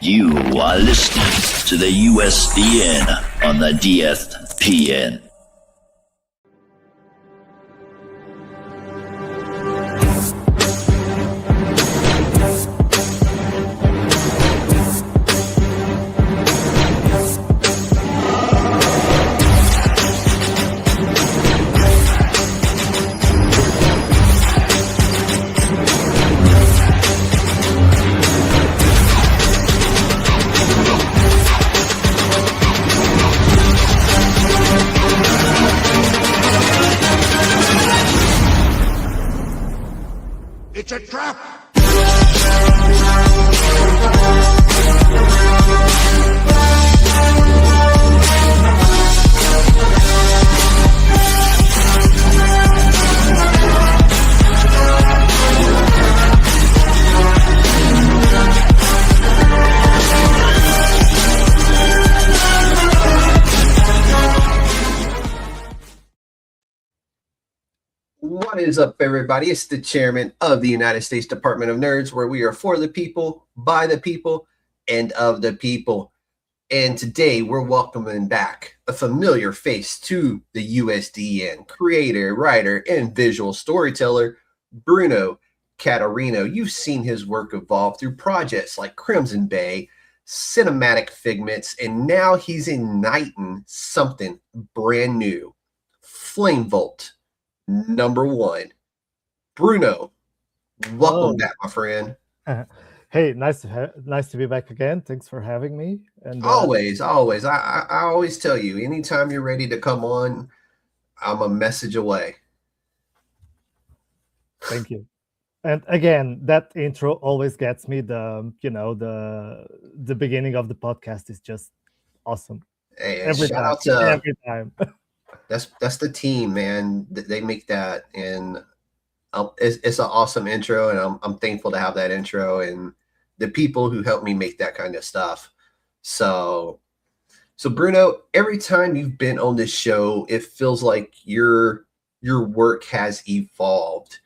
You are listening to the USDN on the DSPN. It's a trap! What is up, everybody? It's the chairman of the United States Department of Nerds, where we are for the people, by the people, and of the people. And today we're welcoming back a familiar face to the USDN, creator, writer, and visual storyteller, Bruno Catarino. You've seen his work evolve through projects like Crimson Bay, Cinematic Figments, and now he's igniting something brand new, Flamevolt #1. Bruno, welcome back, my friend. Hey, nice to be back again. Thanks for having me. And always. I always tell you, anytime you're ready to come on, I'm a message away. Thank you. And again, that intro always gets me. The beginning of the podcast is just awesome. Hey, every time. That's the team, man. They make that, and it's an awesome intro, and I'm thankful to have that intro and the people who helped me make that kind of stuff. So Bruno, every time you've been on this show, it feels like your work has evolved.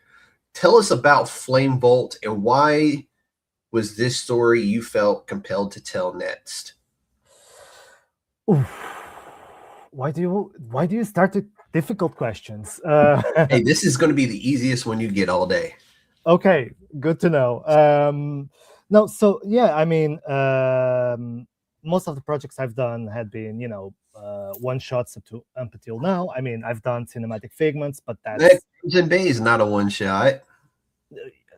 Tell us about Flamevolt and why was this story you felt compelled to tell next? Oof. Why do you start with difficult questions? Hey, this is going to be the easiest one you get all day. Okay, good to know. No, so yeah, I mean, most of the projects I've done had been, one shots up until now. I mean, I've done cinematic figments, but that's Crimson Bay is not a one shot.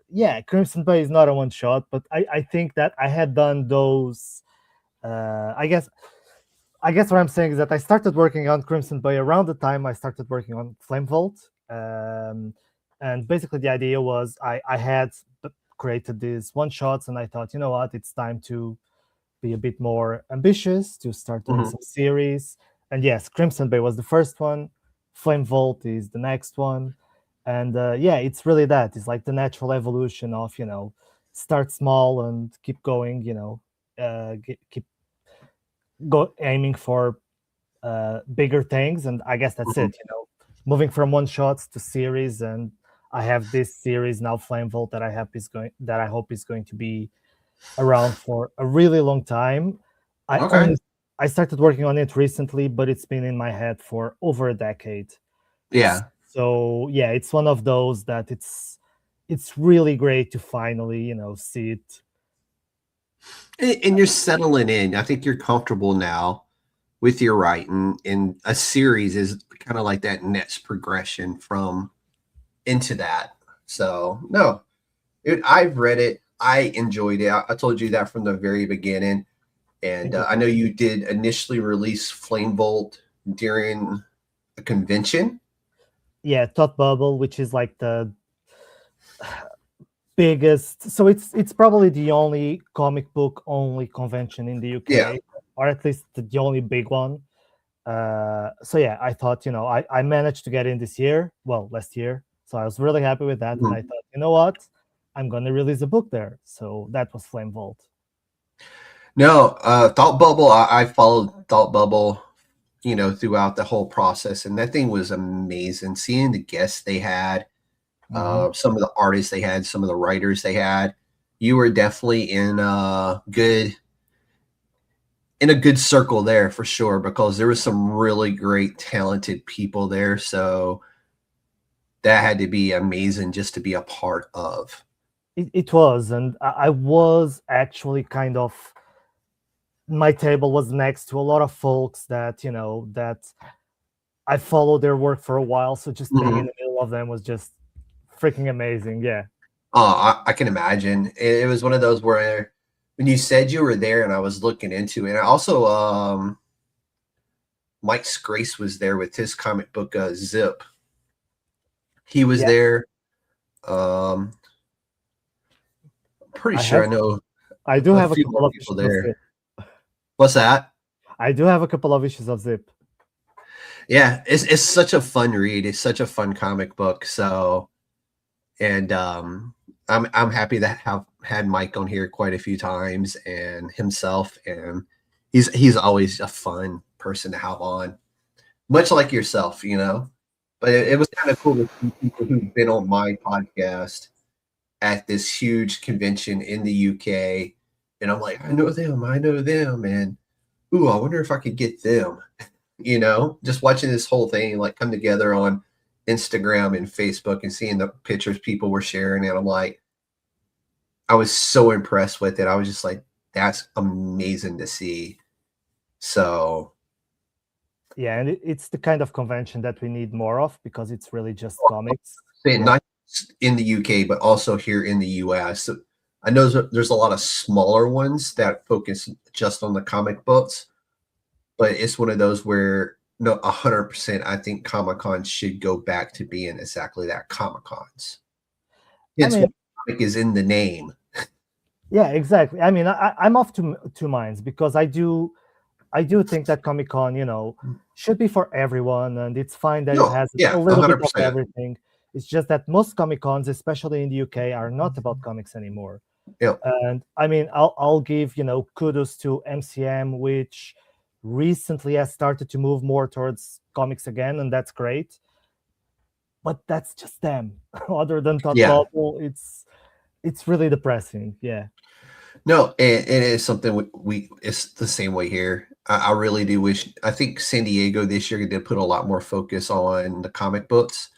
Yeah, Crimson Bay is not a one shot, but I think that I had done those. I guess what I'm saying is that I started working on Crimson Bay around the time I started working on Flamevolt. And basically the idea was I had created these one-shots, and I thought, you know what, it's time to be a bit more ambitious, to start doing some series. And yes, Crimson Bay was the first one. Flamevolt is the next one. And yeah, it's really that. It's like the natural evolution of, start small and keep going, keep aiming for bigger things. And I guess that's it, moving from one shots to series. And I have this series now, Flamevolt, that I hope is going to be around for a really long time. I started working on it recently, but it's been in my head for over a decade. Yeah. So yeah, it's one of those that it's really great to finally, see it. And you're settling in. I think you're comfortable now with your writing, and a series is kind of like that next progression from into that. So no, I've read it. I enjoyed it. I told you that from the very beginning. And I know you did initially release Flamevolt during a convention. Yeah, Thought Bubble, which is like the biggest. So it's probably the only comic book only convention in the UK, or at least the only big one. So yeah, I thought, I managed to get in this year. Well, last year. So I was really happy with that. And I thought, you know what? I'm going to release a book there. So that was Flamevolt. No, Thought Bubble, I followed Thought Bubble, throughout the whole process. And that thing was amazing. Seeing the guests they had, some of the artists they had, some of the writers they had. You were definitely in good in a good circle there for sure, because there was some really great, talented people there. So that had to be amazing just to be a part of. It was, and I was actually kind of, my table was next to a lot of folks that, that I followed their work for a while. So just being in the middle of them was just freaking amazing. Yeah. Oh, I can imagine. It was one of those where when you said you were there and I was looking into it, and also Mike Grace was there with his comic book Zip. He was there. Pretty sure I know. I do have a few couple more of people issues of there. Zip. What's that? I do have a couple of issues of Zip. Yeah, it's such a fun read. It's such a fun comic book. So, and I'm happy to have had Mike on here quite a few times, and himself, and he's always a fun person to have on, much like yourself, But it was kind of cool to see people who've been on my podcast at this huge convention in the UK, and I'm like, I know them, and ooh, I wonder if I could get them. Just watching this whole thing like come together on Instagram and Facebook and seeing the pictures people were sharing, and I'm like, I was so impressed with it. I was just like, that's amazing to see. So yeah, and it's the kind of convention that we need more of, because it's really just comics. Not in the UK, but also here in the US. I know there's a lot of smaller ones that focus just on the comic books, but it's one of those where 100%, I think Comic-Con should go back to being exactly that, Comic-Cons. It's what comic is in the name. Yeah, exactly. I mean, I'm off two minds, because I do think that Comic-Con, should be for everyone, and it's fine that it has a little 100%. bit of everything. It's just that most Comic-Cons, especially in the UK, are not about comics anymore. Yeah. And I mean, I'll give kudos to MCM, which recently has started to move more towards comics again, and that's great. But that's just them. Other than Todd Bubble, it's really depressing. Yeah. No, it is something it's the same way here. I really do wish. I think San Diego this year did put a lot more focus on the comic books.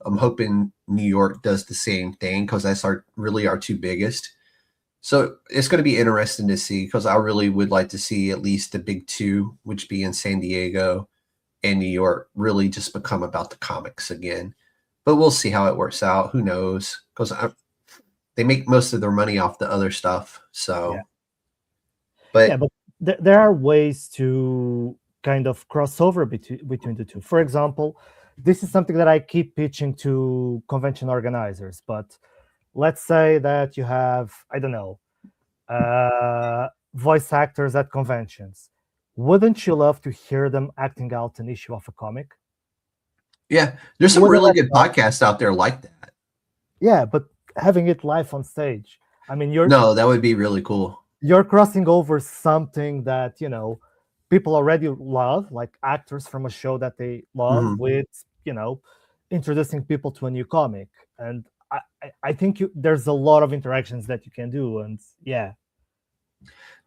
I'm hoping New York does the same thing, because that's really our two biggest. So it's going to be interesting to see, because I really would like to see at least the big two, which be in San Diego and New York, really just become about the comics again. But we'll see how it works out. Who knows? Because they make most of their money off the other stuff. So, but there are ways to kind of cross over between the two. For example, this is something that I keep pitching to convention organizers, but let's say that you have, I don't know, voice actors at conventions. Wouldn't you love to hear them acting out an issue of a comic? Yeah, there's some really good podcasts out there like that. Yeah, but having it live on stage. I mean, that would be really cool. You're crossing over something that, people already love, like actors from a show that they love, with, introducing people to a new comic. And I think there's a lot of interactions that you can do. And yeah.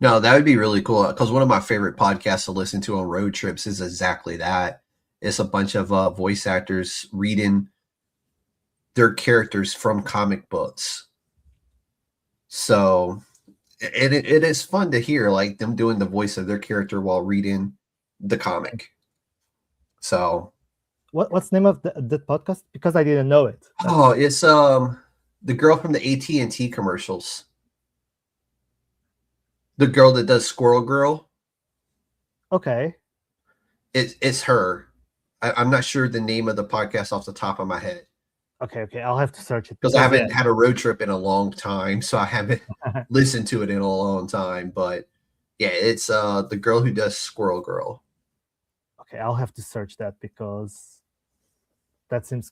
No, that would be really cool, because one of my favorite podcasts to listen to on road trips is exactly that. It's a bunch of voice actors reading their characters from comic books. So it is fun to hear, like, them doing the voice of their character while reading the comic. So what's the name of the podcast? Because I didn't know it. Oh, it's the girl from the AT&T commercials. The girl that does Squirrel Girl. Okay. It's her. I'm not sure the name of the podcast off the top of my head. Okay. I'll have to search it. Because I haven't had a road trip in a long time, so I haven't listened to it in a long time. But yeah, it's the girl who does Squirrel Girl. Okay, I'll have to search that, because that seems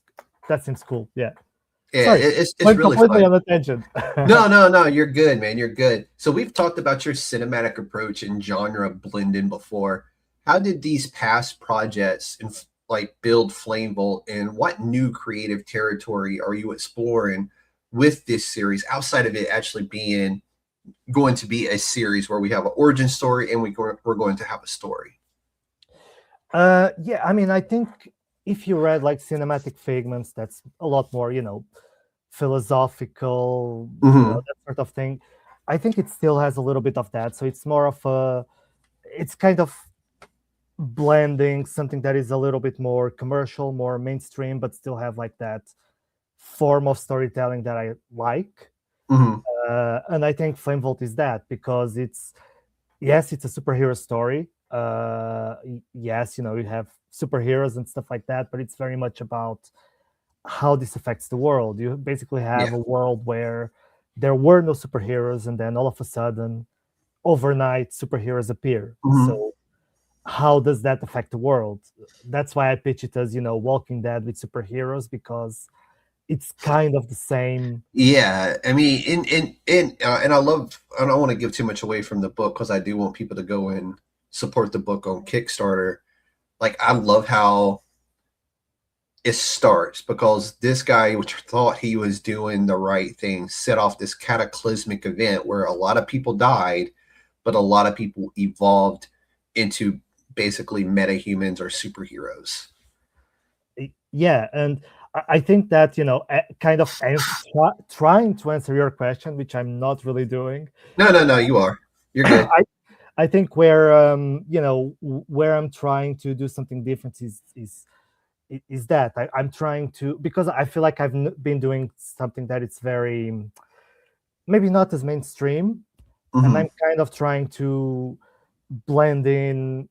cool. Yeah. Yeah, sorry, it's really completely fun. on a tangent. No, you're good, man. You're good. So we've talked about your cinematic approach and genre blending before. How did these past projects build Flamevolt, and what new creative territory are you exploring with this series outside of it actually being going to be a series where we have an origin story and we're going to have a story. Yeah, I mean, I think if you read like Cinematic Figments, that's a lot more, philosophical, that sort of thing. I think it still has a little bit of that. So it's more of it's kind of blending something that is a little bit more commercial, more mainstream, but still have like that form of storytelling that I like. And I think Flamevolt is that, because it's a superhero story. Yes, you have superheroes and stuff like that, but it's very much about how this affects the world. You basically have a world where there were no superheroes, and then all of a sudden, overnight, superheroes appear. So how does that affect the world? That's why I pitch it as, Walking Dead with superheroes, because it's kind of the same. Yeah, I mean, and I don't want to give too much away from the book, because I do want people to go and support the book on Kickstarter. Like, I love how it starts, because this guy, which thought he was doing the right thing, set off this cataclysmic event where a lot of people died, but a lot of people evolved into basically metahumans or superheroes. Yeah, and I think that, kind of trying to answer your question, which I'm not really doing. No, you are. You're good. I think where where I'm trying to do something different is that I'm trying to, because I feel like I've been doing something that it's very, maybe not as mainstream, and I'm kind of trying to blend in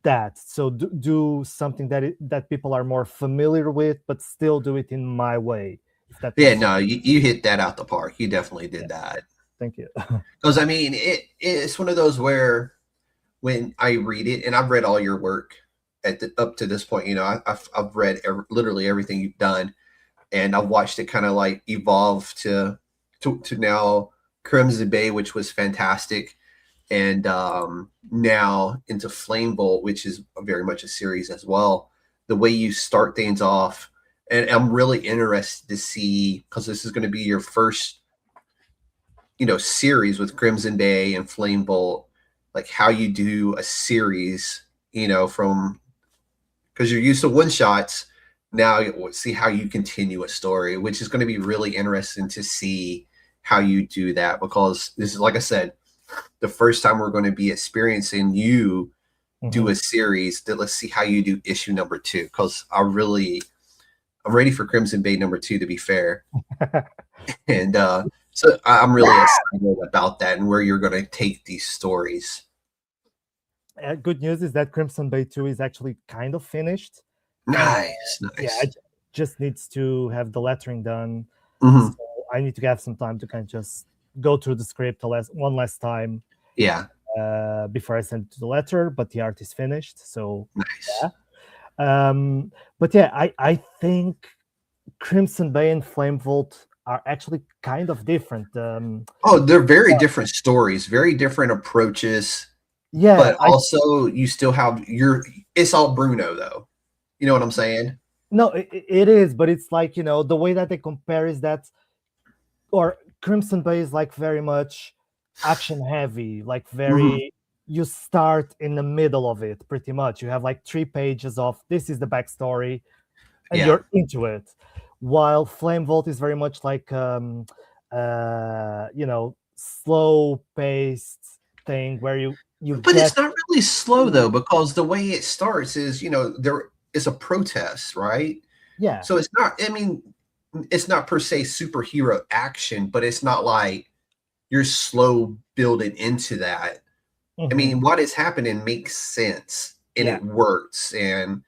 that. So do something that people are more familiar with, but still do it in my way. If that you hit that out the park. You definitely did that. Thank you. Because I mean, it's one of those where when I read it, and I've read all your work up to this point, I've read literally everything you've done, and I've watched it kind of like evolve to now Crimson Bay, which was fantastic, and now into Flamevolt, which is very much a series as well. The way you start things off, and I'm really interested to see, because this is going to be your first series with Crimson Bay and Flamevolt, like how you do a series, from, because you're used to one shots. Now see how you continue a story, which is going to be really interesting to see how you do that, because this is, like I said, the first time we're going to be experiencing you do a series. That let's see how you do issue number 2, because I'm ready for Crimson Bay number 2, to be fair. And so I'm really excited about that and where you're going to take these stories. Good news is that Crimson Bay 2 is actually kind of finished. Nice. Yeah, it just needs to have the lettering done. So I need to have some time to kind of just go through the script one last time. Yeah. Before I send it to the letter, but the art is finished. So nice. Yeah. But yeah, I think Crimson Bay and Flamevolt are actually kind of different. They're very different stories, very different approaches. Yeah, but also you still have it's all Bruno, though. You know what I'm saying? No, it is, but it's like, the way that they compare is that, or Crimson Bay is like very much action heavy, like very, you start in the middle of it, pretty much. You have like 3 pages of this is the backstory, and you're into it. While Flamevolt is very much like, slow paced thing where you but it's not really slow, though, because the way it starts is, there is a protest, right? Yeah. So it's not, I mean, it's not per se superhero action, but it's not like you're slow building into that. I mean, what is happening makes sense, and it works. And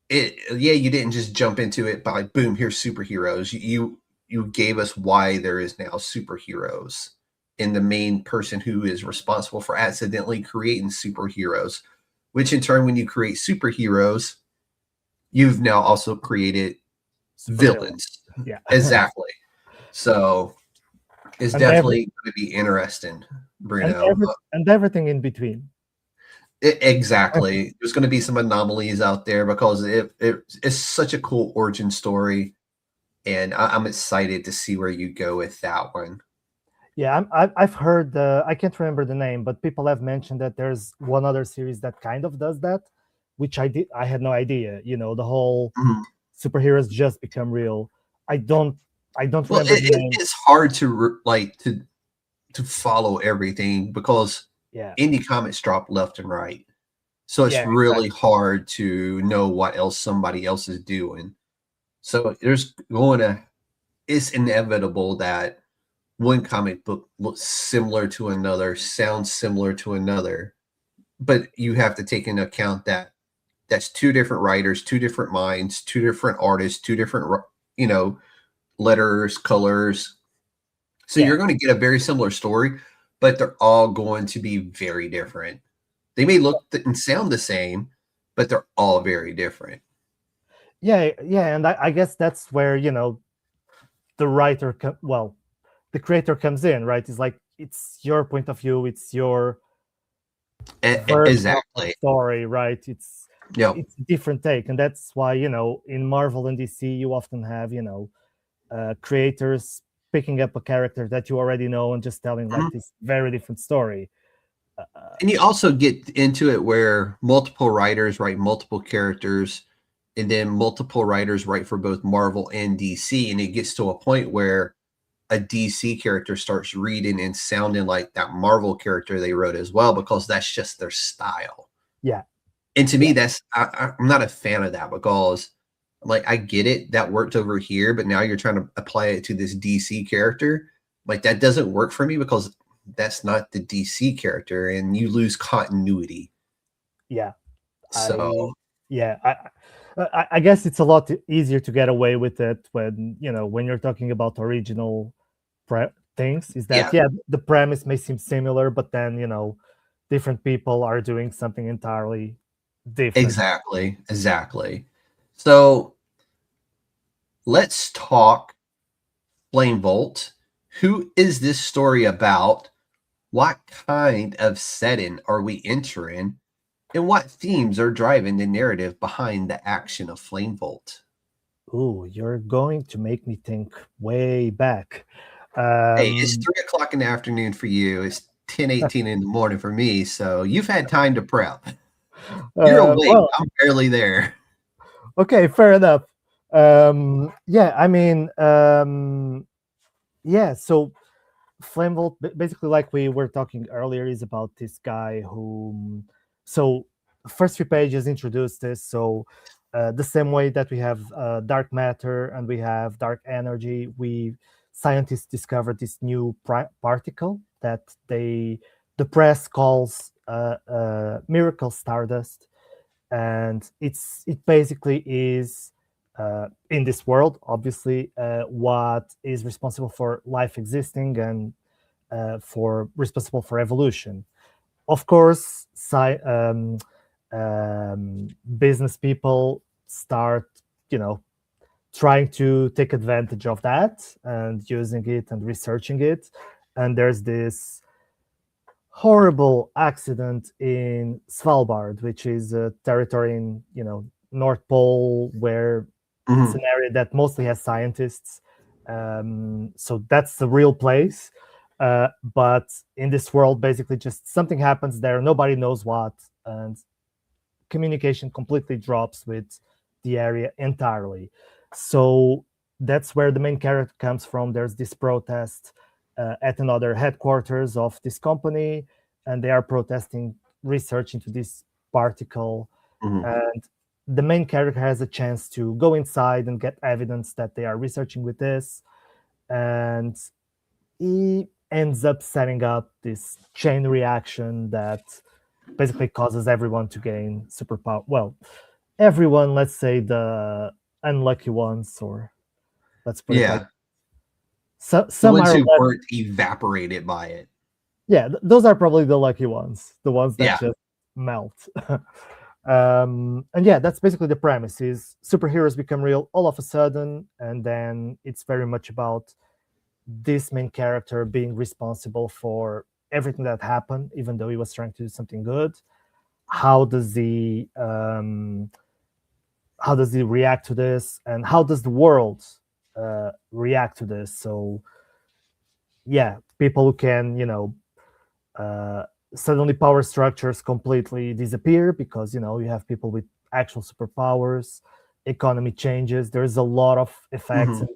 you didn't just jump into it by boom, here's superheroes. You gave us why there is now superheroes, and the main person who is responsible for accidentally creating superheroes, which in turn, when you create superheroes, you've now also created villains. Yeah, exactly. So it's definitely going to be interesting, Bruno. And everything in between. Exactly. There's going to be some anomalies out there, because it's such a cool origin story. and I'm excited to see where you go with that one. Yeah, I've heard I can't remember the name, but people have mentioned that there's one other series that kind of does that, which I had no idea. The whole Mhm. superheroes just become real. I don't Well, remember the name. it's hard to to follow everything because Yeah, indie comics drop left and right. So it's yeah, really hard to know what else somebody else is doing. So it's inevitable that one comic book looks similar to another, sounds similar to another, but you have to take into account that that's two different writers, two different minds, two different artists, two different, letters, colors. So yeah, you're going to get a very similar story, but they're all going to be very different. They may look and sound the same, but they're all very different. yeah. And I guess that's where the writer, the creator comes in, right? It's like it's your point of view, it's your version of the Exactly. story, right? Yep. It's a different take, and that's why in Marvel and DC you often have creators picking up a character that you already know and just telling like Mhm. this very different story. And you also get into it where multiple writers write multiple characters, and then multiple writers write for both Marvel and DC. And it gets to a point where a DC character starts reading and sounding like that Marvel character they wrote as well, because that's just their style. Yeah, And to me, yeah, I'm not a fan of that, because like, I get it, that worked over here, but now you're trying to apply it to this DC character. Like, that doesn't work for me, because that's not the DC character, and you lose continuity. yeah. So Yeah, I guess it's a lot easier to get away with it when you're talking about original things. Is that, yeah, yeah, the premise may seem similar, but then different people are doing something entirely different. exactly. So let's talk Flamevolt. Who is this story about? What kind of setting are we entering? And what themes are driving the narrative behind the action of Flamevolt? Ooh, you're going to make me think way back. Hey, it's Um, 3 o'clock in the afternoon for you. It's 10:18 in the morning for me, so you've had time to prep. You're awake. well, I'm barely there. okay, fair enough. Yeah, I mean, yeah. So Flamevolt, basically, like we were talking earlier, is about this guy who. So, first few pages introduce this. So, the same way that we have dark matter and we have dark energy, scientists discovered this new particle that the press calls miracle stardust, and it basically is in this world, obviously, what is responsible for life existing and for responsible for evolution. Of course, business people start, trying to take advantage of that and using it and researching it. And there's this horrible accident in Svalbard, which is a territory in North Pole, where it's Mhm. an area that mostly has scientists. So that's the real place. But in this world, basically, just something happens there. Nobody knows what, and communication completely drops with the area entirely. So that's where the main character comes from. There's this protest at another headquarters of this company, and they are protesting research into this particle. Mhm. And the main character has a chance to go inside and get evidence that they are researching with this. And he ends up setting up this chain reaction that basically causes everyone to gain superpower. Well, everyone, let's say the unlucky ones, or let's put it like, Yeah, the some ones are who less. weren't evaporated by it. Yeah, those are probably the lucky ones, the ones that Yeah. just melt. And yeah, that's basically the premise: is superheroes become real all of a sudden, and then it's very much about this main character being responsible for everything that happened, even though he was trying to do something good. How does he react to this, and how does the world react to this. So yeah, people who can, suddenly power structures completely disappear because you have people with actual superpowers. Economy changes. There's a lot of effects, and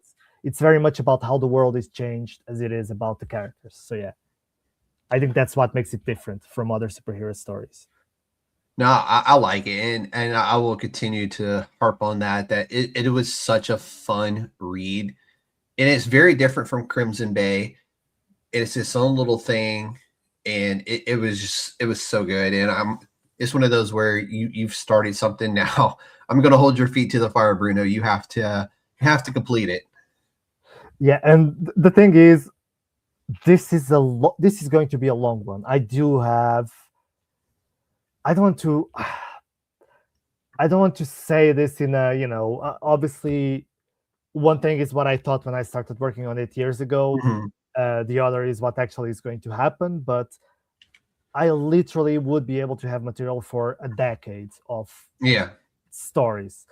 it's very much about how the world is changed as it is about the characters. So yeah, I think that's what makes it different from other superhero stories. No, I like it, and I will continue to harp on that. That it was such a fun read, and it's very different from Crimson Bay. It's its own little thing, and it was so good. And it's one of those where you've started something now. I'm gonna hold your feet to the fire, Bruno. You have to complete it. Yeah, and the thing is, this is going to be a long one. I don't want to say this in a, obviously one thing is what I thought when I started working on it years ago. The other is what actually is going to happen, but I literally would be able to have material for a decade of stories.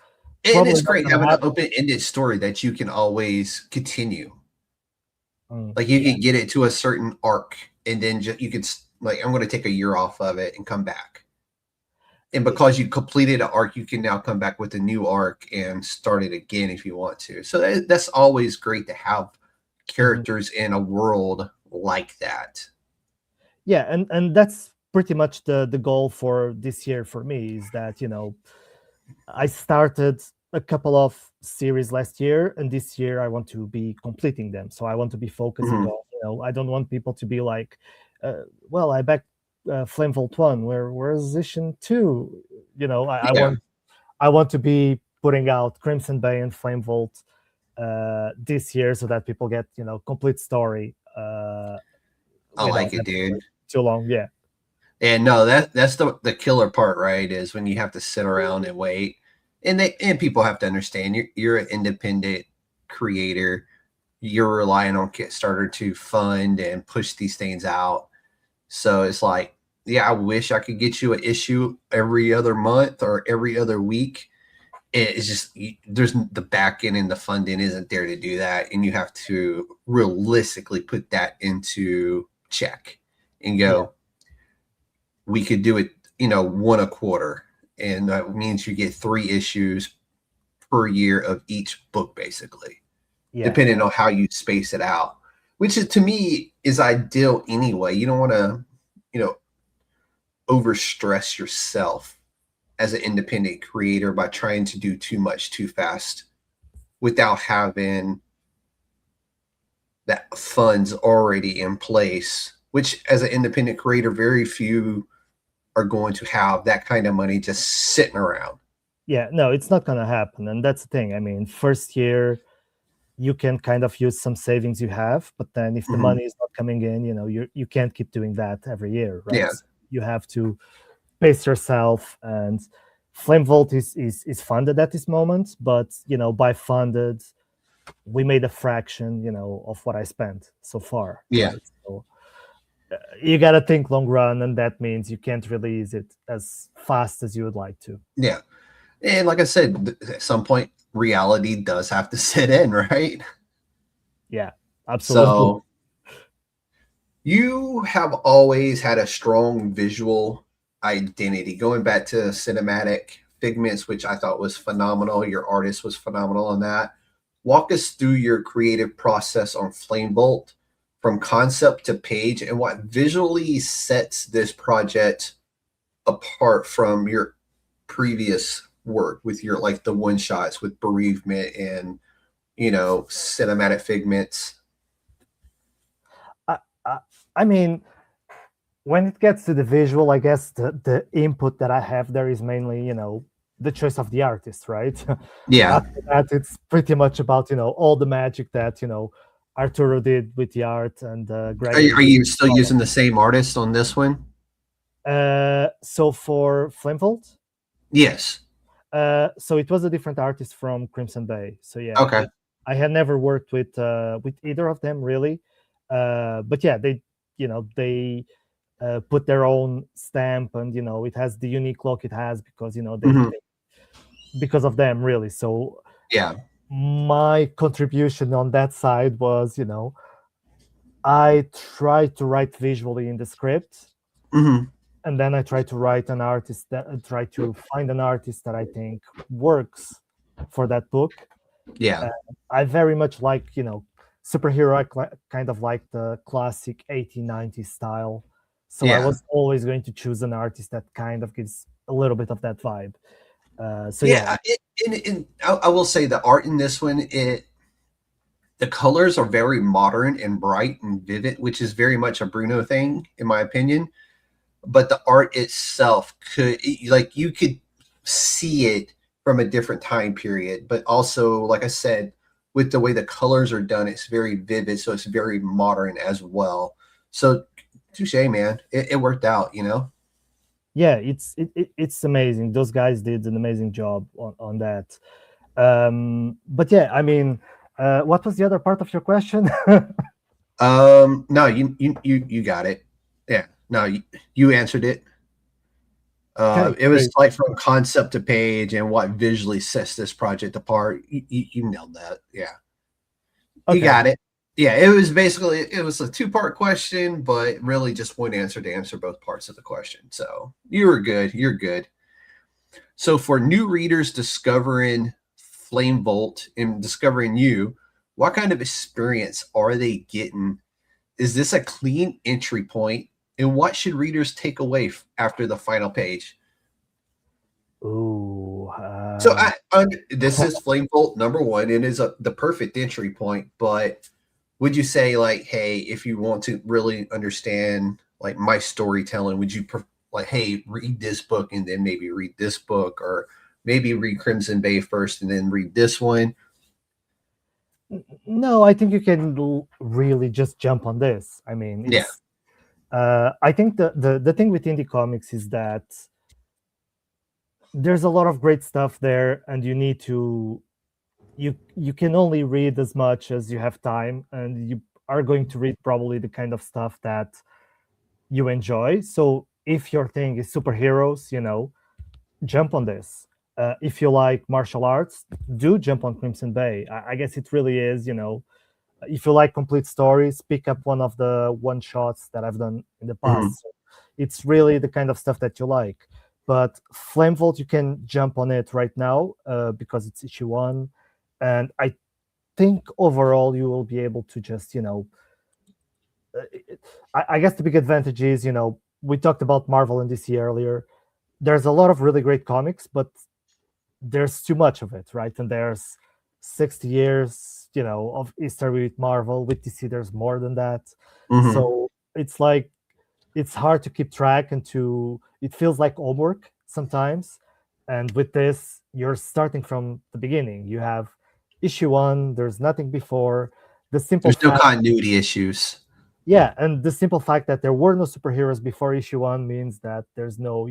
And it's great having an open-ended story that you can always continue. Like you can get it to a certain arc, and then you could I'm going to take a year off of it and come back. And because you completed an arc, you can now come back with a new arc and start it again if you want to. So that's always great to have characters in a world like that. Yeah, and that's pretty much the goal for this year for me, is that I started a couple of series last year, and this year I want to be completing them. So I want to be focusing on, I don't want people to be like, well, I backed Flamevolt 1, where's issue 2? I want to be putting out Crimson Bay and Flamevolt this year, so that people get complete story. I like it, dude. Too long, yeah. And no, that's the killer part, right? Is when you have to sit around and wait, and people have to understand you're an independent creator. You're relying on Kickstarter to fund and push these things out. So it's like, yeah, I wish I could get you an issue every other month or every other week. It's just there's the back end and the funding isn't there to do that, and you have to realistically put that into check and go, we could do it, one a quarter, and that means you get 3 issues per year of each book, basically, depending on how you space it out, which is, to me, is ideal anyway. You don't want to, overstress yourself as an independent creator by trying to do too much too fast without having that funds already in place, which as an independent creator, very few are going to have that kind of money just sitting around. Yeah, no, it's not going to happen. And that's the thing. I mean, first year, you can kind of use some savings you have, but then if the money is not coming in, you can't keep doing that every year, right? Yeah. So you have to pace yourself, and Flamevolt is funded at this moment, but by funded, we made a fraction, of what I spent so far. Yeah. Right? So you got to think long run, and that means you can't release it as fast as you would like to. Yeah. And like I said, at some point, reality does have to sit in, right? Yeah, absolutely. So you have always had a strong visual identity, going back to Cinematic Figments, which I thought was phenomenal. Your artist was phenomenal on that. Walk us through your creative process on Flamevolt from concept to page, and what visually sets this project apart from your previous work with your, like, the one shots with Bereavement and Cinematic Figments. I mean, when it gets to the visual, I guess the input that I have there is mainly, the choice of the artist, right? Yeah. After that, it's pretty much about, all the magic that, Arturo did with the art, and Greg. Are you still using the same artist on this one? So for Flamevolt? Yes. So it was a different artist from Crimson Bay. So yeah. Okay. I had never worked with either of them really, but yeah, they put their own stamp, and it has the unique look it has because they because of them really. So yeah, my contribution on that side was, I tried to write visually in the script, Mhm. and then I try to write an artist that try to find an artist that I think works for that book. Yeah. I very much like, superhero. Kind of like the classic 1890s style. So I Yeah. was always going to choose an artist that kind of gives a little bit of that vibe. So Yeah. I will say the art in this one, the colors are very modern and bright and vivid, which is very much a Bruno thing, in my opinion. But the art itself you could see it from a different time period, but also, like I said, with the way the colors are done, it's very vivid, so it's very modern as well. So touche, man. It worked out, yeah, it's amazing. Those guys did an amazing job on that. But yeah, I mean, what was the other part of your question? No, you got it. Yeah, no, you answered it. Okay, It was great. like from concept to page and what visually sets this project apart. You nailed that. Yeah, you Okay. got it. Yeah, it was a two-part question, but really just one answer to answer both parts of the question. So you were good. You're good. So for new readers discovering Flamevolt and discovering you, what kind of experience are they getting? Is this a clean entry point? And what should readers take away after the final page? Ooh. So this is Flamevolt #1. It is the perfect entry point. But would you say, like, hey, if you want to really understand like my storytelling, would you like, hey, read this book and then maybe read this book, or maybe read Crimson Bay first and then read this one? No, I think you can really just jump on this. I mean, Yeah. it's. I think the thing with indie comics is that there's a lot of great stuff there, and you need to. You can only read as much as you have time, and you are going to read probably the kind of stuff that you enjoy. So if your thing is superheroes, jump on this. If you like martial arts, do jump on Crimson Bay. I guess it really is, if you like complete stories, pick up one of the one shots that I've done in the Mhm. past. So it's really the kind of stuff that you like. But Flamevolt, you can jump on it right now because it's issue 1. And I think overall you will be able to just, I guess the big advantage is, we talked about Marvel and DC earlier. There's a lot of really great comics, but there's too much of it, right? And there's 60 years, of history with Marvel. With DC, there's more than that. Mhm. So it's like it's hard to keep track, and it feels like homework sometimes. And with this, you're starting from the beginning. You have issue 1. There's nothing before. The simple There's no fact, continuity issues. yeah, and the simple fact that there were no superheroes before issue 1 means that there's no,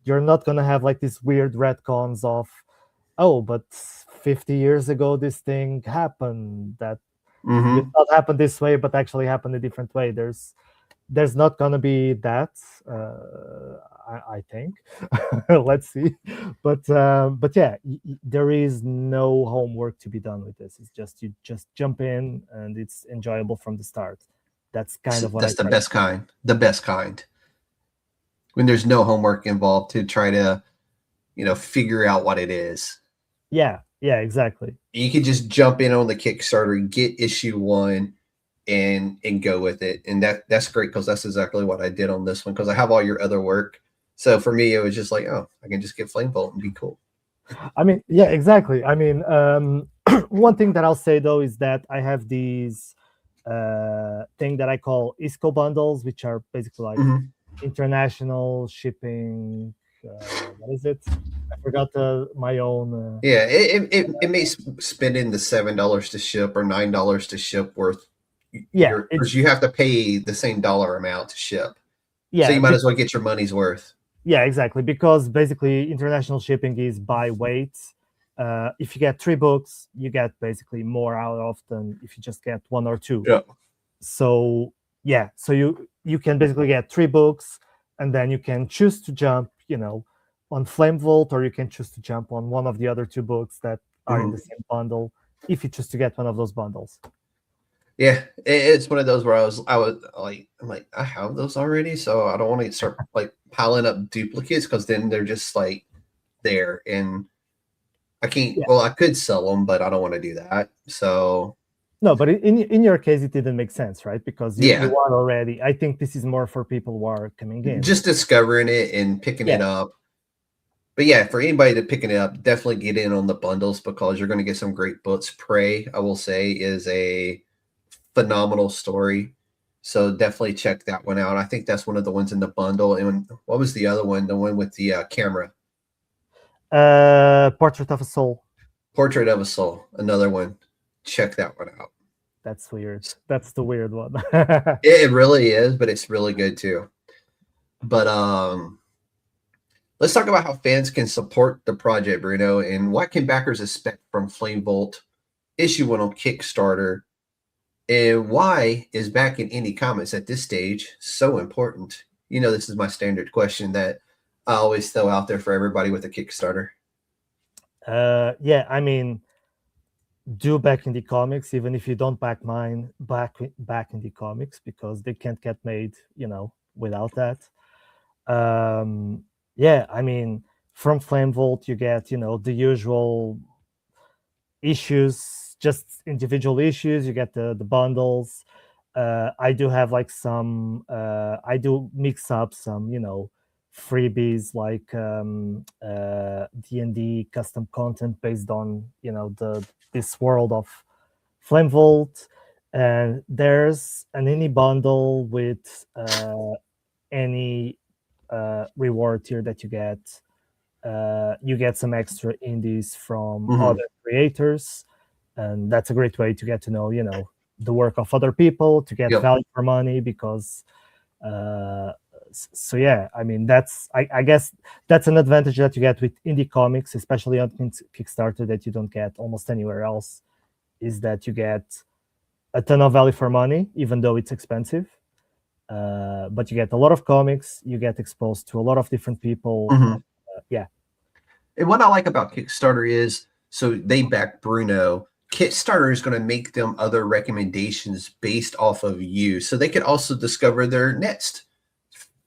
you're not gonna have like these weird retcons of, oh, but 50 years ago this thing happened that did Mhm. not happen this way, but actually happened a different way. There's not gonna be that. I think. Let's see, but yeah, there is no homework to be done with this. It's just you just jump in, and it's enjoyable from the start. That's kind of what I That's the try. best kind. The best kind. When there's no homework involved to try to, figure out what it is. Yeah, exactly. You could just jump in on the Kickstarter, get issue 1, and go with it. And that's great, because that's exactly what I did on this one, because I have all your other work. So for me, it was just like, oh, I can just get Flamevolt and be cool. I mean, yeah, exactly. I mean, one thing that I'll say though is that I have these thing that I call ISCO bundles, which are basically like Mhm. international shipping. What is it? I forgot my own. Yeah, it may spending the $7 to ship or $9 to ship worth Yeah, because you have to pay the same dollar amount to ship. So yeah, you might as well get your money's worth. yeah, exactly. Because basically, international shipping is by weight. If you get 3 books, you get basically more out of than if you just get 1 or 2. Yeah. So yeah, so you can basically get 3 books, and then you can choose to jump, on Flamevolt, or you can choose to jump on one of the other 2 books that are in the same bundle if you choose to get one of those bundles. Yeah, it's one of those where I'm like, I have those already, so I don't want to start like piling up duplicates because then they're just like there, and I can't. Yeah. Well, I could sell them, but I don't want to do that. So No, but in your case, it didn't make sense, right? Because you yeah, are already. I think this is more for people who are coming in. just discovering it and picking it up. But yeah, for anybody to picking it up, definitely get in on the bundles because you're going to get some great books. Prey, I will say, is a phenomenal story. So definitely check that one out. I think that's one of the ones in the bundle. And what was the other one? The one with the camera. Portrait of a Soul. Portrait of a Soul. Another one. Check that one out. That's weird. That's the weird one. It really is, but it's really good too. But let's talk about how fans can support the project, Bruno, and what can backers expect from Flamevolt Issue 1 on Kickstarter, and why is backing indie comics at this stage so important? You know, this is my standard question that I always throw out there for everybody with a Kickstarter. Yeah, I mean, do back indie comics, even if you don't back mine, back indie comics, because they can't get made, without that. Yeah, I mean, from Flamevolt, you get, the usual issues, just individual issues. You get the bundles. I do have like some, I do mix up some, freebies like D&D custom content based on, this world of Flamevolt. And there's an indie bundle with any reward tier that you get. You get some extra indies from other creators, and that's a great way to get to know, the work of other people, to get value for money, because so yeah, I mean, that's I guess that's an advantage that you get with indie comics, especially on Kickstarter, that you don't get almost anywhere else, is that you get a ton of value for money, even though it's expensive. But you get a lot of comics, you get exposed to a lot of different people. Yeah. And what I like about Kickstarter is, so they back Bruno. Kickstarter is going to make them other recommendations based off of you. So they could also discover their next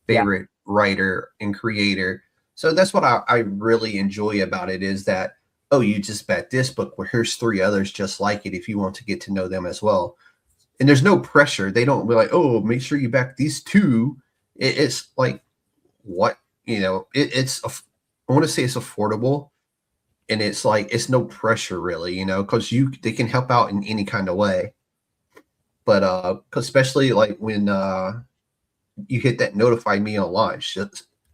favorite writer and creator. So that's what I really enjoy about it, is that, oh, you just backed this book. Well, here's 3 others just like it if you want to get to know them as well. And there's no pressure. They don't be like, oh, make sure you back these 2. It's like, what, it's, I want to say it's affordable. And it's like, it's no pressure really, because they can help out in any kind of way. But cause especially like when you hit that notify me on launch,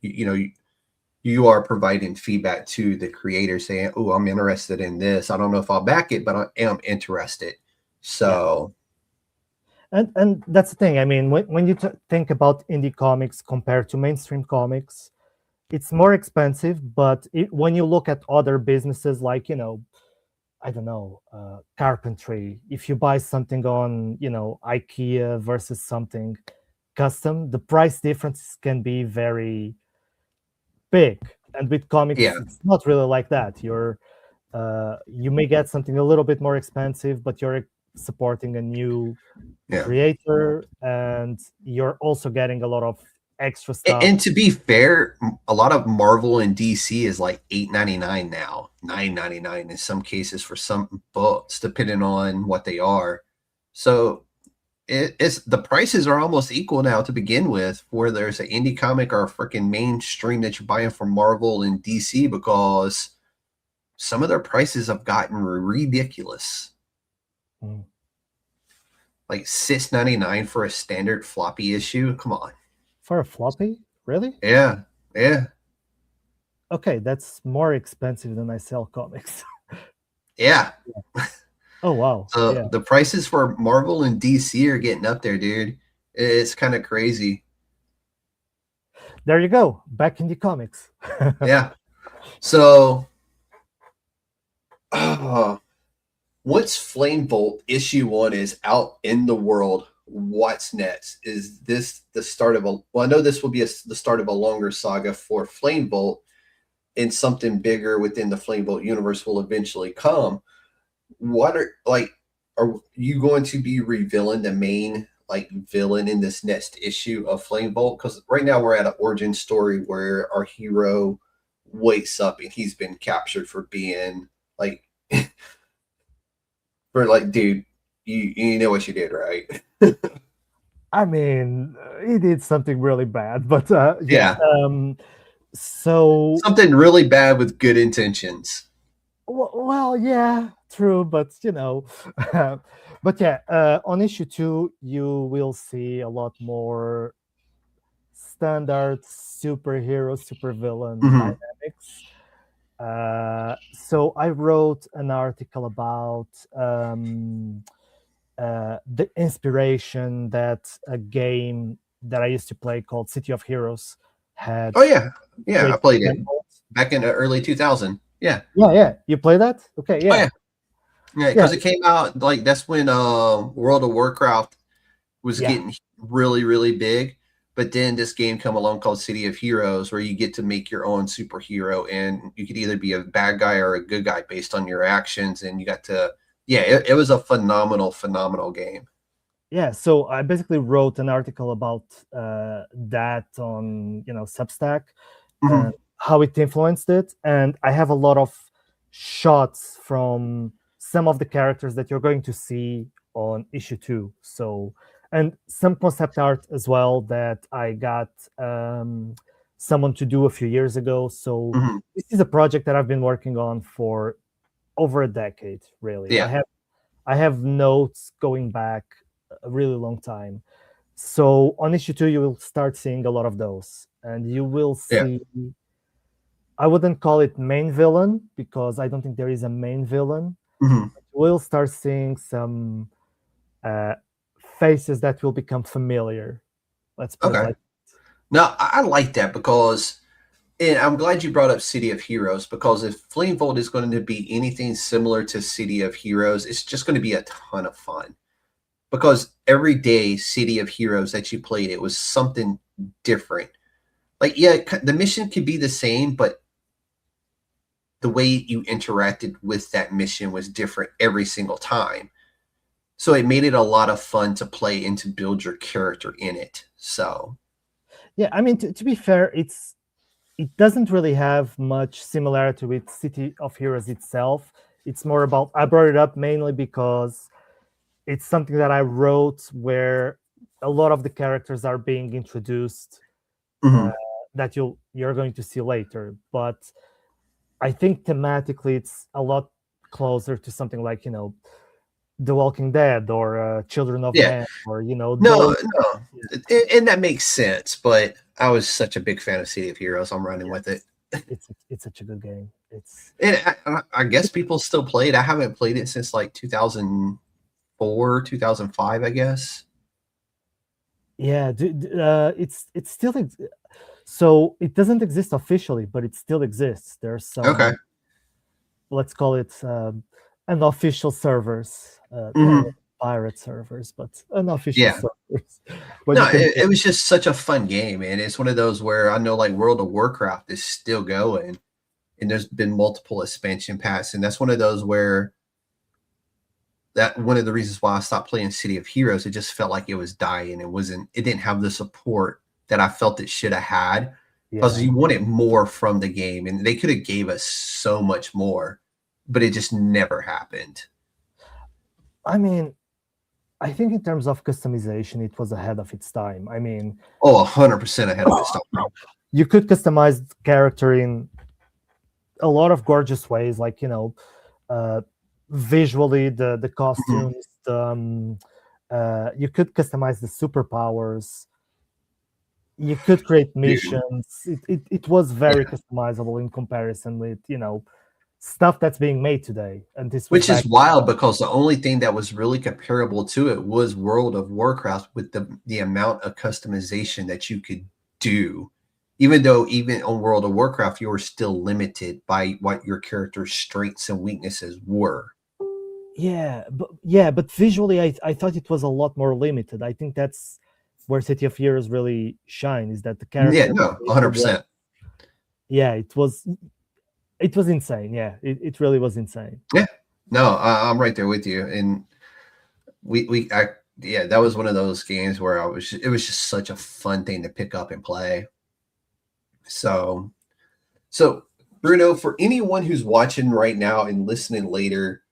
you are providing feedback to the creator saying, oh, I'm interested in this. I don't know if I'll back it, but I am interested. So. And that's the thing. I mean, when you think about indie comics compared to mainstream comics, it's more expensive. But when you look at other businesses like, I don't know, carpentry, if you buy something on, IKEA versus something custom, the price difference can be very big. And with comics, it's not really like that. You may get something a little bit more expensive, but you're supporting a new creator, and you're also getting a lot of extra stuff. And to be fair, a lot of Marvel and DC is like $8.99 now, $9.99 in some cases for some books, depending on what they are. So it's the prices are almost equal now to begin with, where there's an indie comic or a freaking mainstream that you're buying from Marvel and DC, because some of their prices have gotten ridiculous. Like $6.99 for a standard floppy issue. Come on. For a floppy? Really? Yeah. Okay, that's more expensive than I sell comics. Yeah. Oh, wow. The prices for Marvel and DC are getting up there, dude. It's kind of crazy. There you go. Back in the comics. Yeah. So, once Flamevolt Issue 1 is out in the world, what's next? Is this the start of I know this will be the start of a longer saga for Flamevolt, and something bigger within the Flamevolt universe will eventually come, what are you going to be revealing the main villain in this next issue of Flamevolt? Because right now we're at an origin story where our hero wakes up and he's been captured for being dude, you know what you did, right? I mean, he did something really bad, but Yeah. So something really bad with good intentions. well, yeah, true, but but yeah, on issue 2, you will see a lot more standard superhero, supervillain Mhm. dynamics. So I wrote an article about the inspiration that a game that I used to play called City of Heroes had. Oh yeah, I created played it Flamevolt. back in the early 2000. Yeah. Yeah. You play that? Okay, Oh yeah. yeah, because it came out that's when World of Warcraft was Yeah. getting really, really big. But then this game come along called City of Heroes, where you get to make your own superhero, and you could either be a bad guy or a good guy based on your actions. And you got to, it was a phenomenal game. Yeah, so I basically wrote an article about that on Substack and how it influenced it, and I have a lot of shots from some of the characters that you're going to see on issue 2. So, and some concept art as well that I got someone to do a few years ago. So this is a project that I've been working on for over a decade, really. Yeah. I have notes going back a really long time. So on issue 2, you will start seeing a lot of those, and you will see. I wouldn't call it main villain because I don't think there is a main villain. We'll start seeing some faces that will become familiar. Let's put it like that. No, I like that because, and I'm glad you brought up City of Heroes, because if Flamevolt is going to be anything similar to City of Heroes, it's just going to be a ton of fun. Because every day City of Heroes that you played, it was something different. The mission could be the same, but the way you interacted with that mission was different every single time. So it made it a lot of fun to play and to build your character in it. So yeah, I mean, to be fair, it doesn't really have much similarity with City of Heroes itself. It's more about, I brought it up mainly because it's something that I wrote where a lot of the characters are being introduced that you're going to see later. But I think thematically it's a lot closer to something like, The Walking Dead or Children of Men, or No, and that makes sense. But I was such a big fan of City of Heroes, I'm running with it. It's such a good game. I guess people still play it. I haven't played it since 2004, 2005, I guess. Yeah, it's still so it doesn't exist officially, but it still exists. There's some let's call it unofficial servers, pirate servers, but unofficial servers. No, it was just such a fun game, and it's one of those where I know World of Warcraft is still going, and there's been multiple expansion packs, and that's one of those where one of the reasons why I stopped playing City of Heroes, it just felt like it was dying. It didn't have the support that I felt it should have had, because you wanted more from the game, and they could have gave us so much more, but it just never happened. I mean, I think in terms of customization, it was ahead of its time. I mean, 100% ahead of its time. You could customize the character in a lot of gorgeous ways, visually, the costumes, you could customize the superpowers, you could create missions. It was very customizable in comparison with stuff that's being made today. And this, which is wild, because the only thing that was really comparable to it was World of Warcraft, with the amount of customization that you could do. Even though even on World of Warcraft, you were still limited by what your character's strengths and weaknesses were. But visually, I thought it was a lot more limited. I think that's where City of Heroes really shine, is that the character. 100%. Yeah, it was. It was insane. Yeah, it really was insane. Yeah, no, I'm right there with you. And yeah, that was one of those games where it was just such a fun thing to pick up and play. So Bruno, for anyone who's watching right now and listening later,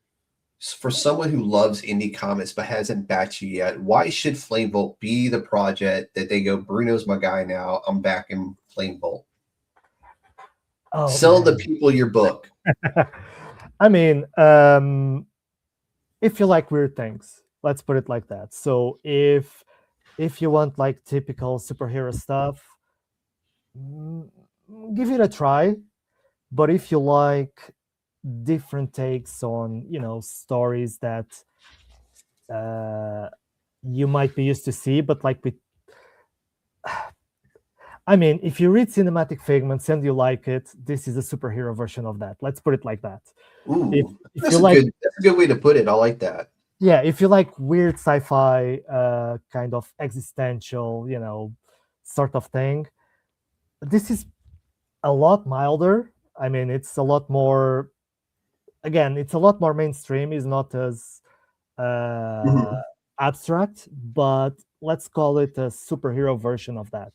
for someone who loves indie comics but hasn't backed you yet, why should Flamevolt be the project that they go, Bruno's my guy now, I'm back in Flamevolt? Oh, Sell the people your book. I mean, if you like weird things, let's put it like that. So if you want like typical superhero stuff, give it a try. But if you like different takes on, stories that you might be used to see, but like I mean, if you read Cinematic Figments and you like it, this is a superhero version of that. Let's put it like that. Ooh, if that's you like, that's a good way to put it. I like that. Yeah, if you like weird sci-fi kind of existential, sort of thing, this is a lot milder. I mean, it's a lot more. Again, it's a lot more mainstream. It's not as abstract, but let's call it a superhero version of that.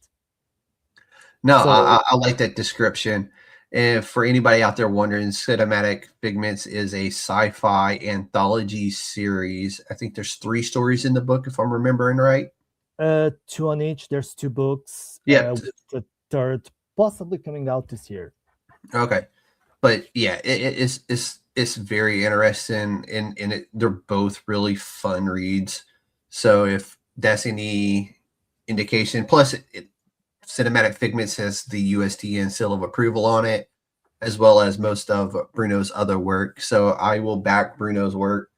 No, so, I like that description. And for anybody out there wondering, Cinematic Figments is a sci-fi anthology series. I think there's 3 stories in the book, if I'm remembering right. 2 on each. There's 2 books. Yeah, with the 3rd possibly coming out this year. Okay, but yeah, it's very interesting, and they're both really fun reads. So if that's any indication, plus Cinematic Figments has the USDN seal of approval on it, as well as most of Bruno's other work. So I will back Bruno's work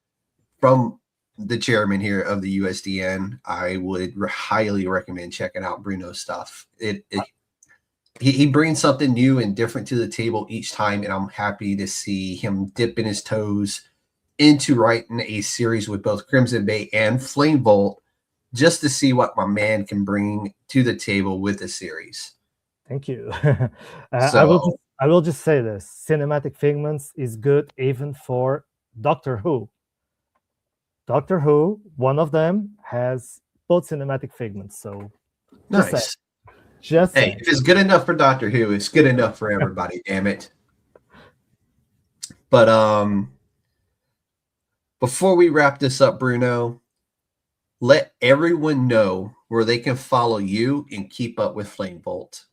from the chairman here of the USDN. I would highly recommend checking out Bruno's stuff. He brings something new and different to the table each time, and I'm happy to see him dipping his toes into writing a series with both Crimson Bay and Flamevolt, just to see what my man can bring to the table with the series. Thank you. I will just say this: Cinematic Figments is good even for Doctor Who. Doctor Who, one of them, has both Cinematic Figments. So nice. Hey, if it's good enough for Doctor Who, it's good enough for everybody. Damn it! But before we wrap this up, Bruno, let everyone know where they can follow you and keep up with Flamevolt.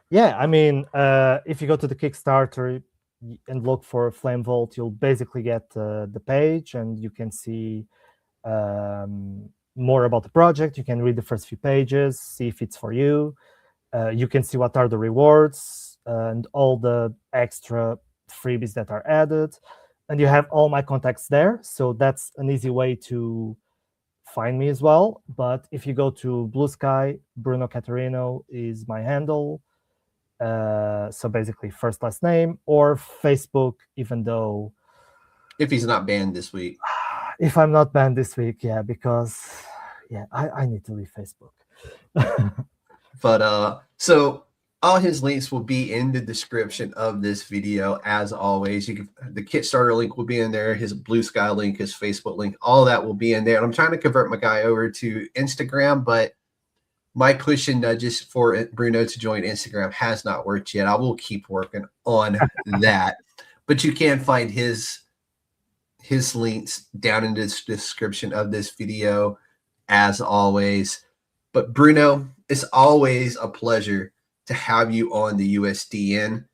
Yeah, I mean, if you go to the Kickstarter and look for Flamevolt, you'll basically get the page, and you can see more about the project. You can read the first few pages, see if it's for you. You can see what are the rewards and all the extra freebies that are added. And you have all my contacts there. So that's an easy way to find me as well. But if you go to Blue Sky, Bruno Catarino is my handle. So basically first, last name, or Facebook, even though... If he's not banned this week. If I'm not banned this week, yeah, because I need to leave Facebook. But so all his links will be in the description of this video, as always. The Kickstarter link will be in there, his Blue Sky link, his Facebook link, all that will be in there. And I'm trying to convert my guy over to Instagram, but my push and nudges for Bruno to join Instagram has not worked yet. I will keep working on that. But you can find his links down in the description of this video, as always. But Bruno, it's always a pleasure to have you on the USDN.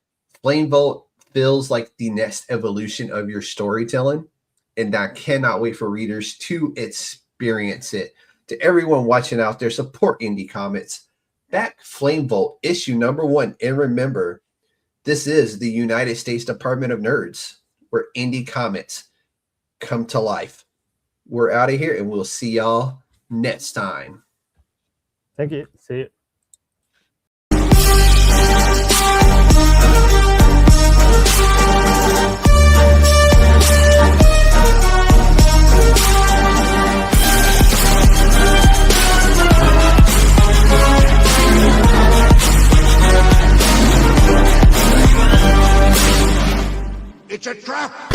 Flamevolt feels like the next evolution of your storytelling, and I cannot wait for readers to experience it. To everyone watching out there, support indie comics. Back Flamevolt issue #1. And remember, this is the United States Department of Nerds, where indie comics come to life. We're out of here, and we'll see y'all next time. Thank you. See you. It's a trap!